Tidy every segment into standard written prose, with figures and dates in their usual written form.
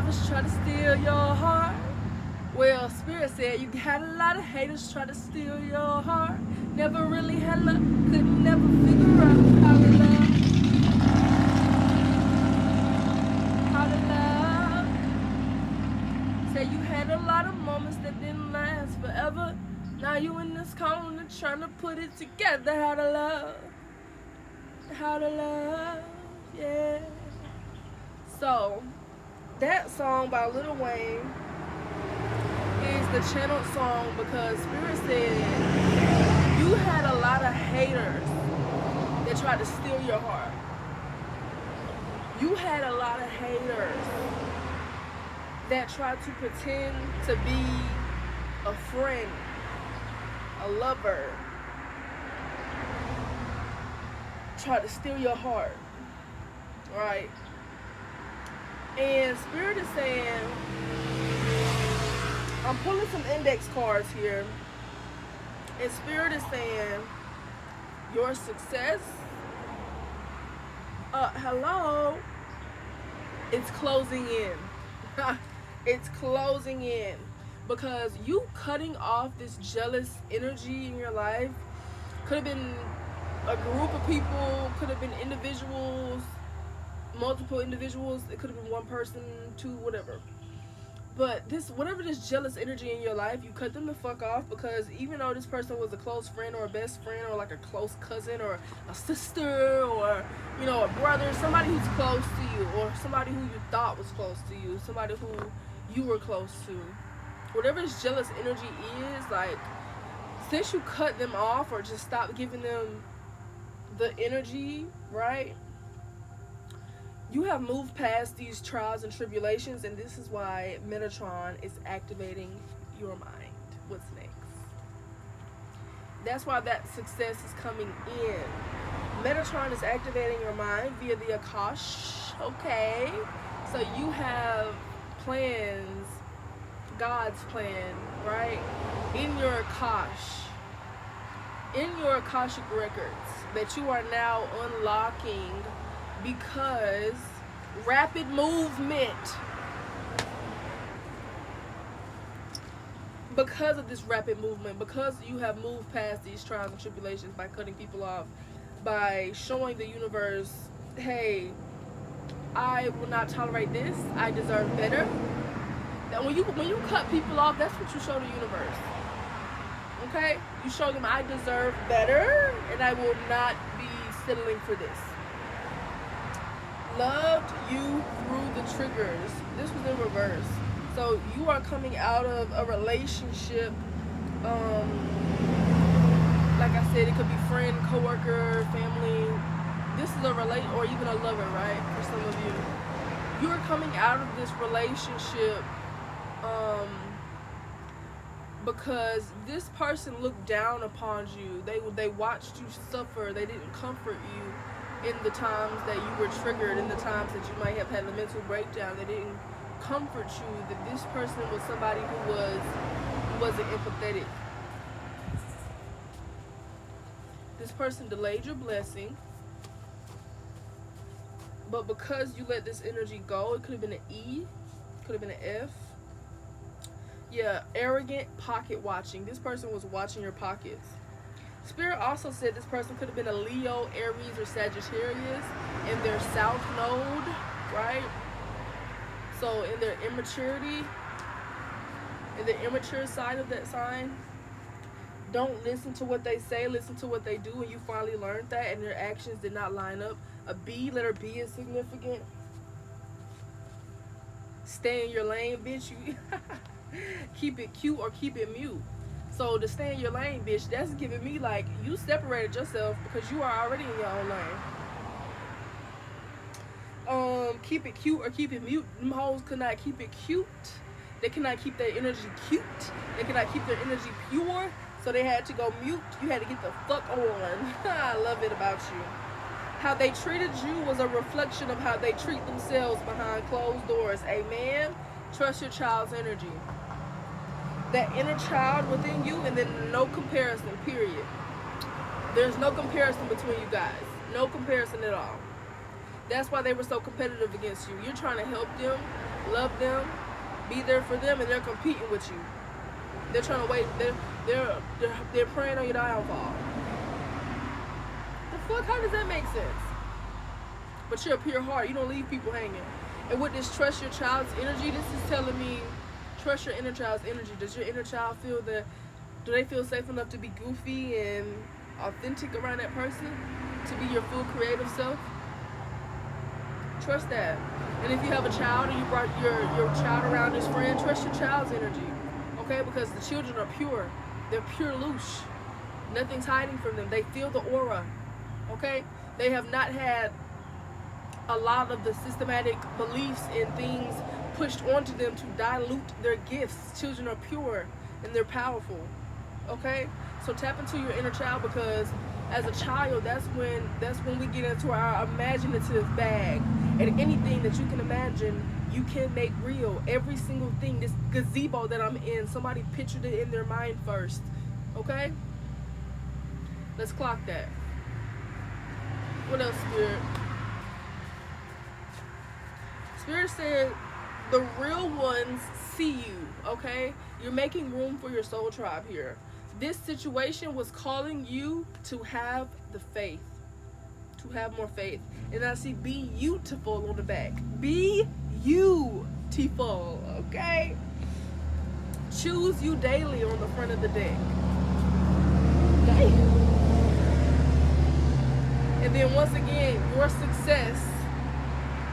lovers try to steal your heart. Well, Spirit said you had a lot of haters try to steal your heart. Never really had luck, couldn't never figure out how to love. Say you had a lot of moments that didn't last forever. Now you in this corner trying to put it together. How to love, yeah. So, that song by Lil Wayne is the channeled song because Spirit said you had a lot of haters that tried to steal your heart. You had a lot of haters that tried to pretend to be a friend, a lover, tried to steal your heart, right? And Spirit is saying, I'm pulling some index cards here, and Spirit is saying, your success, hello, it's closing in. It's closing in because you cutting off this jealous energy in your life could have been a group of people, could have been individuals, multiple individuals. It could have been one person, two, whatever. But this, whatever this jealous energy in your life, you cut them the fuck off because even though this person was a close friend or a best friend or like a close cousin or a sister or, you know, a brother, somebody who's close to you or somebody who you thought was close to you, somebody who you were close to, whatever this jealous energy is, like, since you cut them off or just stop giving them the energy, right? You have moved past these trials and tribulations, and this is why Metatron is activating your mind. What's next? That's why that success is coming in. Metatron is activating your mind via the Akash. Okay, so you have plans, God's plan, right? In your Akash, in your Akashic records that you are now unlocking. Because rapid movement, because of this rapid movement, because you have moved past these trials and tribulations by cutting people off, by showing the universe, hey, I will not tolerate this, I deserve better. That when you cut people off, that's what you show the universe. Okay? You show them I deserve better and I will not be settling for this. Loved you through the triggers. This was in reverse. So you are coming out of a relationship, like I said, it could be friend, coworker, family. This is a or even a lover, right? For some of you, you are coming out of this relationship because this person looked down upon you. They watched you suffer. They didn't comfort you in the times that you were triggered, in the times that you might have had a mental breakdown. They didn't comfort you that this person was somebody who wasn't empathetic. This person delayed your blessing, but because you let this energy go, it could have been an E, could have been an F. Yeah, arrogant pocket watching. This person was watching your pockets. Spirit also said this person could have been a Leo, Aries, or Sagittarius in their south node, right? So in their immaturity, in the immature side of that sign, don't listen to what they say, listen to what they do, and you finally learned that and their actions did not line up. A B, letter B is significant. Stay in your lane, bitch. You keep it cute or keep it mute. So to stay in your lane, bitch, that's giving me like you separated yourself because you are already in your own lane. Keep it cute or keep it mute. Them hoes could not keep it cute. They cannot keep their energy cute. They cannot keep their energy pure. So they had to go mute. You had to get the fuck on. I love it about you. How they treated you was a reflection of how they treat themselves behind closed doors. Amen. Trust your child's energy. That inner child within you, and then no comparison, period. There's no comparison between you guys. No comparison at all. That's why they were so competitive against you. You're trying to help them, love them, be there for them, and they're competing with you. They're trying to wait. They're preying on your downfall. The fuck? How does that make sense? But you're a pure heart. You don't leave people hanging. And with this trust your child's energy, this is telling me trust your inner child's energy. Does your inner child feel that? Do they feel safe enough to be goofy and authentic around that person? To be your full creative self? Trust that. And if you have a child and you brought your child around his friend, trust your child's energy. Okay? Because the children are pure. They're pure loose. Nothing's hiding from them. They feel the aura. Okay? They have not had a lot of the systematic beliefs and things pushed onto them to dilute their gifts. Children are pure and they're powerful. Okay? So tap into your inner child, because as a child, that's when we get into our imaginative bag. And anything that you can imagine, you can make real. Every single thing. This gazebo that I'm in, somebody pictured it in their mind first. Okay? Let's clock that. What else, Spirit? Spirit said the real ones see you, okay? You're making room for your soul tribe here. This situation was calling you to have the faith, to have more faith. And I see be beautiful on the back. Be beautiful, okay? Choose you daily on the front of the deck. Damn. And then once again, your success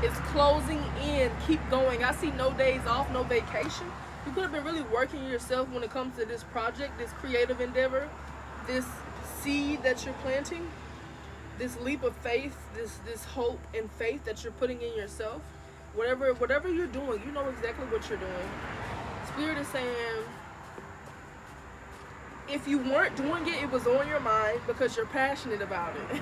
is closing in. Keep going. I see no days off, no vacation. You could have been really working yourself when it comes to this project, this creative endeavor, this seed that you're planting, this leap of faith, this hope and faith that you're putting in yourself. Whatever you're doing, you know exactly what you're doing. Spirit is saying, if you weren't doing it, it was on your mind because you're passionate about it.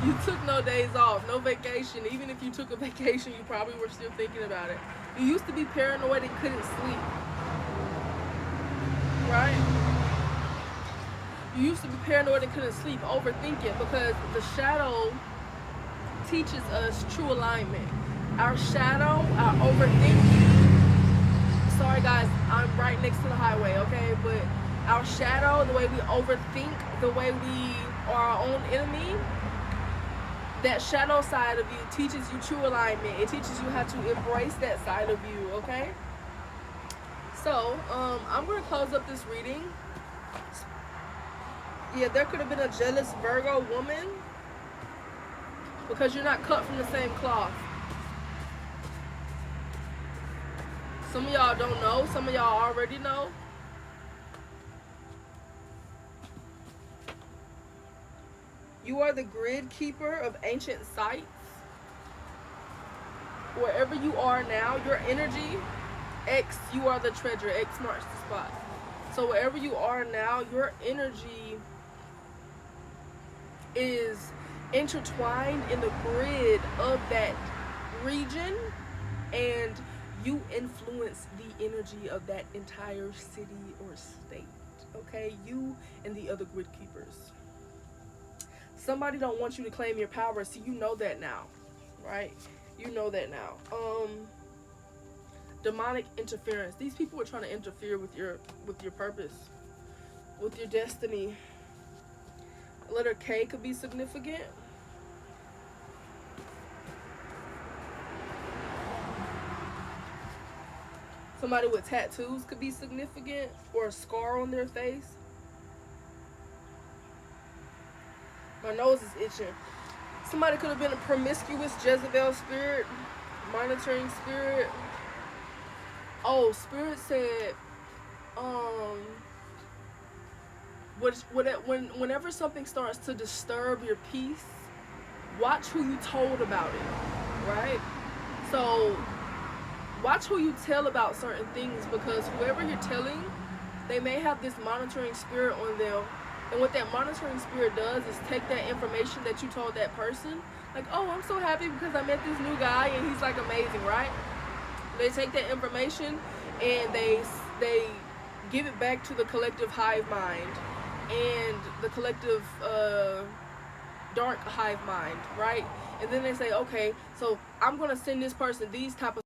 You took no days off, no vacation. Even if you took a vacation, you probably were still thinking about it. You used to be paranoid and couldn't sleep. Right? You used to be paranoid and couldn't sleep, overthinking, because the shadow teaches us true alignment. Our shadow, our overthinking. Sorry guys, I'm right next to the highway, okay? But our shadow, the way we overthink, the way we are our own enemy, that shadow side of you teaches you true alignment. It teaches you how to embrace that side of you, okay? So, I'm going to close up this reading. Yeah, there could have been a jealous Virgo woman because you're not cut from the same cloth. Some of y'all don't know. Some of y'all already know. You are the grid keeper of ancient sites. Wherever you are now, your energy, X, you are the treasure. X marks the spot. So wherever you are now, your energy is intertwined in the grid of that region, and you influence the energy of that entire city or state. Okay? You and the other grid keepers. Somebody don't want you to claim your power. See, you know that now, right? You know that now. Demonic interference. These people are trying to interfere with your purpose, with your destiny. Letter K could be significant. Somebody with tattoos could be significant, or a scar on their face. My nose is itching. Somebody could have been a promiscuous Jezebel spirit, monitoring spirit. Oh, Spirit said, whenever something starts to disturb your peace, watch who you told about it, right? So, watch who you tell about certain things, because whoever you're telling, they may have this monitoring spirit on them. And what that monitoring spirit does is take that information that you told that person, like, oh, I'm so happy because I met this new guy and he's like amazing, right? They take that information and they give it back to the collective hive mind and the collective dark hive mind, right? and then they say, okay, so I'm gonna send this person these type of